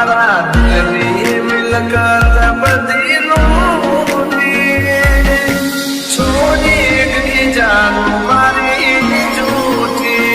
મારા દિલની મિલકત બધી લૂટી છોડી ગઈ જાન મારી જૂઠી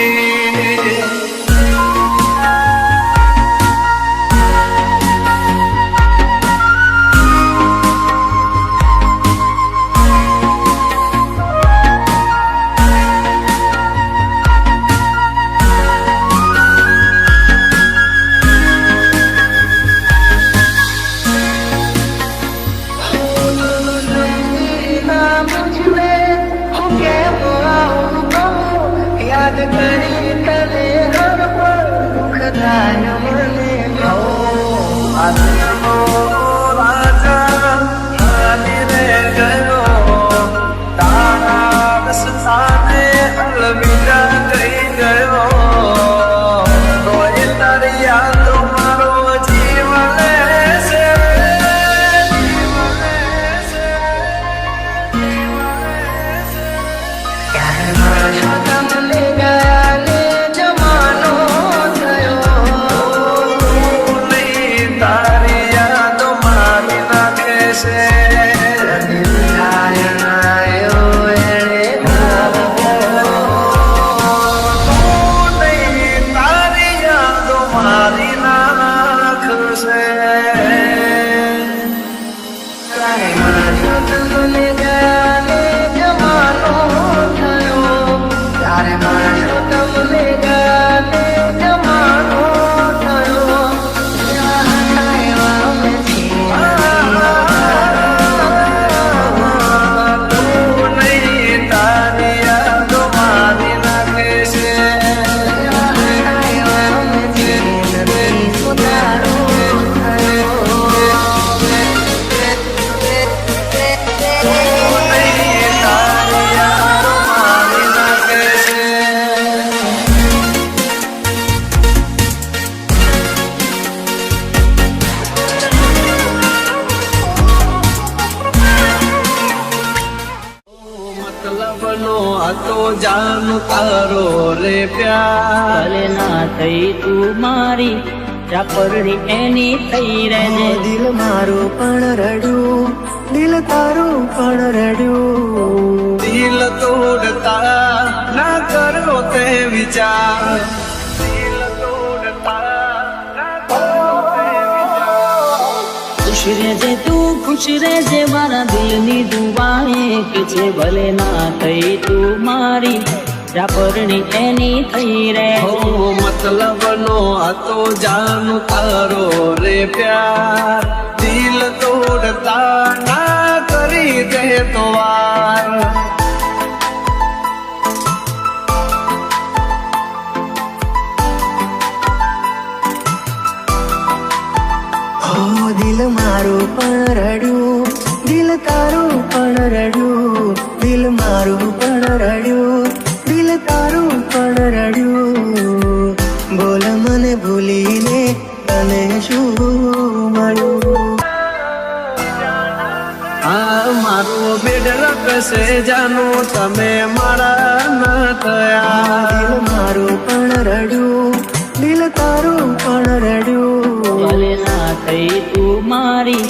तो जान तारो रे प्यार भले ना थई तू मारी चापरणी एनी थई रहने दिल मारो पण रड्यू दिल तारो पण रड्यू दिल तोड़ता ना करो ते विचार दिल तोड़ता ना करो ते विचार खुश रहे तू खुश रहे मारा दिल नी दुआए के छे भले ना थई तू मारी चापरणी एनी थई रहे हो मतलब नो आ तो जानू तारो रे प्यार दिल तोड़ता ना करी दे तो वार हो दिल मारो पण रड्यू दिल तारो पण रड्यू दिल मारो पण रड्यू दिल तारो पण रड्यू बोल मने भूलीने तने शू मळ्यू हाँ मारो बेडरक से जानो तमे मारा न थया दिल मारो पण रड्यू दिल तारो पण रड्यू भले ना थई तू मारी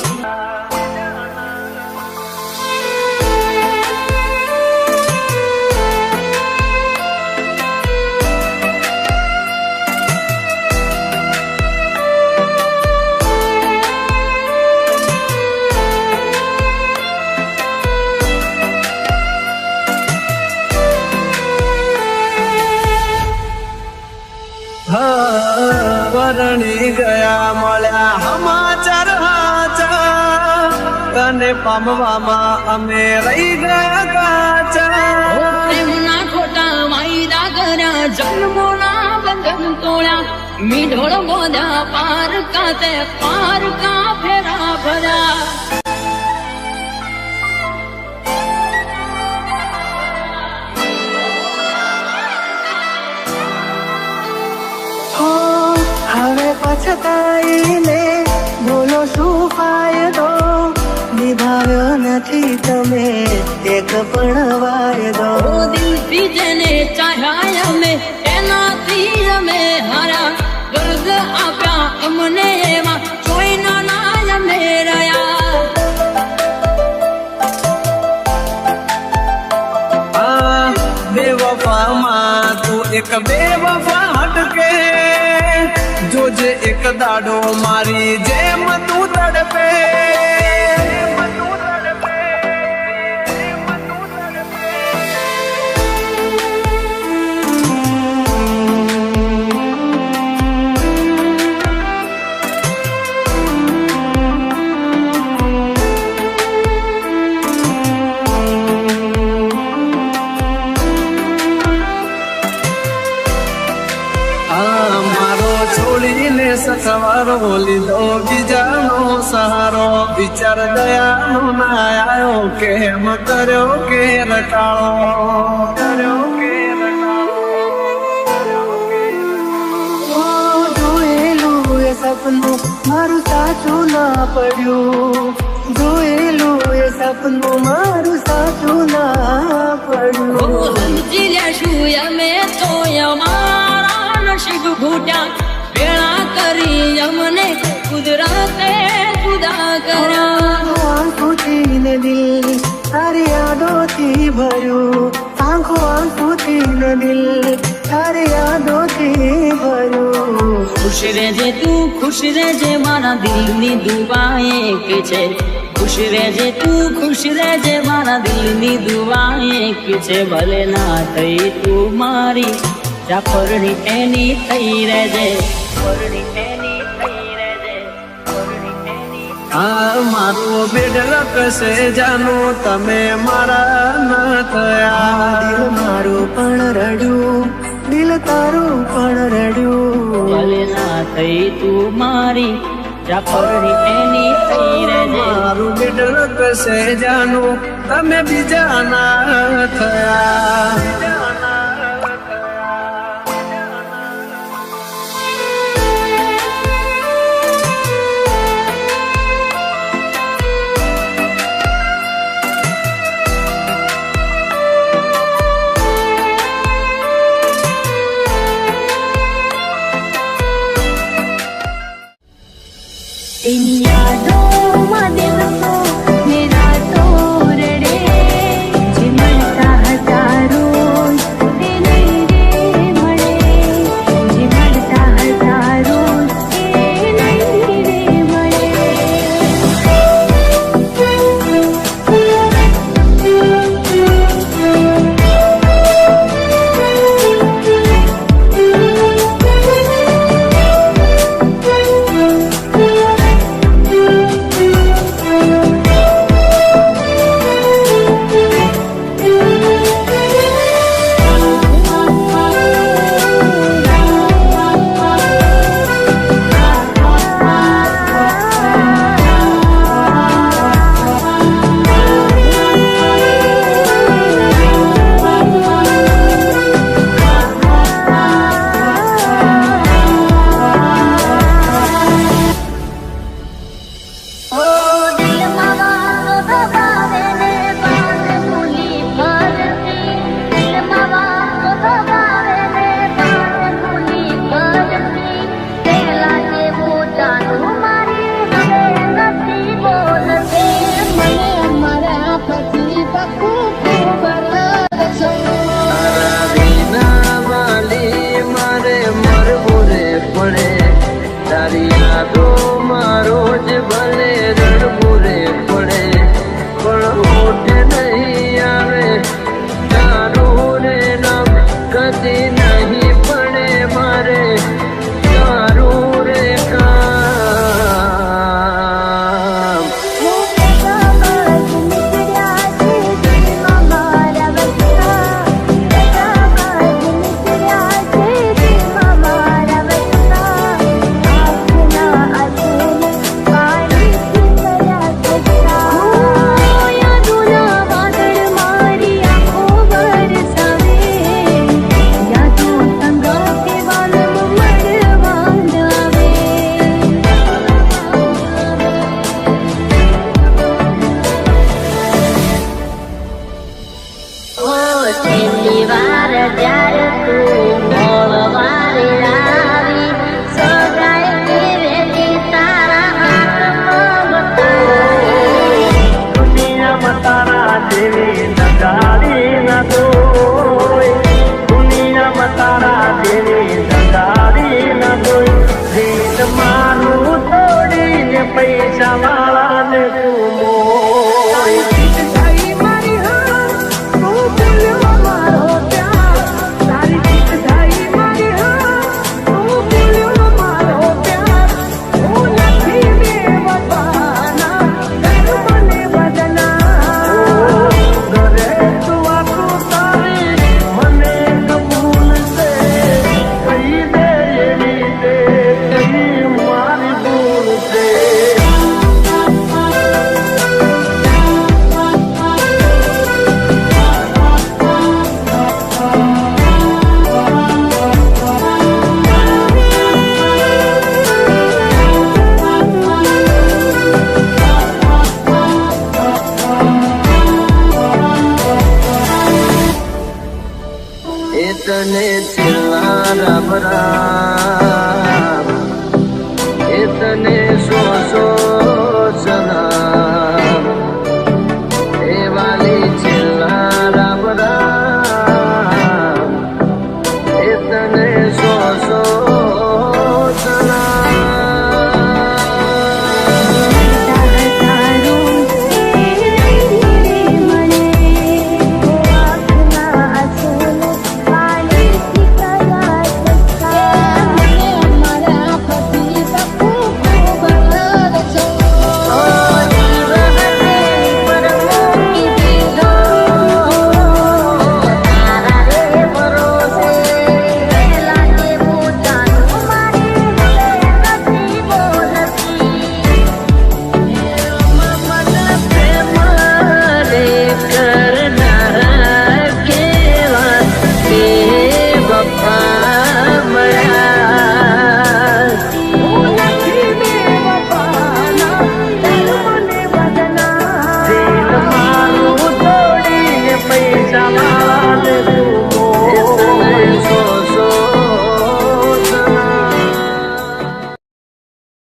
વરણી ગયા મળ્યા સમાચાર હાચા તને પામવામાં અમે રહી ગયા કાચા પ્રેમના ખોટા વાયદા કર્યા જન્મોના બંધન તોડ્યા મીઢોળ બોધ્યા પાર કા ફેરા ભર્યા હવે પછતાઈને બોલો શું ફાયદો નિભાવ્યો નથી તમે એક પણ વાયદો દિલથી જેને ચાહ્યા અમે એનાથી અમે હારા વર્ગ આપ્યા અમને એમાં એક બે વફા હટકે જોજે એક દાડો મારી જેમ તું તડપે સવારો લીધો બીજાનો સહારો વિચાર દયાનો ના આવ્યો કેમ કર્યો કે રટાળો જોયેલું એ સપનું મારું સાચું ના પડ્યું જોયેલું એ સપનું મારું સાચું ના પડ્યું સમજી લેશું અમે તો અમારા નસીબ ઘૂટ્યા વેળા કરી અમને કુદરતે જુદા કર્યા આંખોથી ને દિલ તારી યાદોથી ભર્યું આંખોથી ને દિલ તારી યાદોથી ભર્યું ખુશ રહેજે તું ખુશ રહેજે મારા દિલની દુઆ એક છે ખુશ રહેજે તું ખુશ રહેજે મારા દિલની દુઆ એક છે ભલે ના થઈ તું મારી જાફરની એની થઈ રહેજે મારું બેડલક છે જાનું તમે મારા ન થયા દિલ મારું પણ રડ્યું દિલ તારું પણ રડ્યું ભલે ના થઈ તું મારી જાફરની એની થઈ રહેજે મારું બેડલક છે જાનું તમે બીજા ના થયા इन यादों में दिल को मेरा तोड़ रे जिमलता हजारों तेरे रे मरे जिमलता हजारों तेरे रे मरे પૈસા વાળાને તું મોય તારી મારી હા તું બોલ્યો મારો પ્યાર તારી જીત થઈ મારી હા તું બોલ્યો મારો પ્યાર હું નથી બેવફાના કર મને બદના ઘરે તું આખું તારી મને કબૂલ છે કહી દે એવી તે કઈ મારી ભૂલ છે इतने चिल्लाना बराबर इतने सो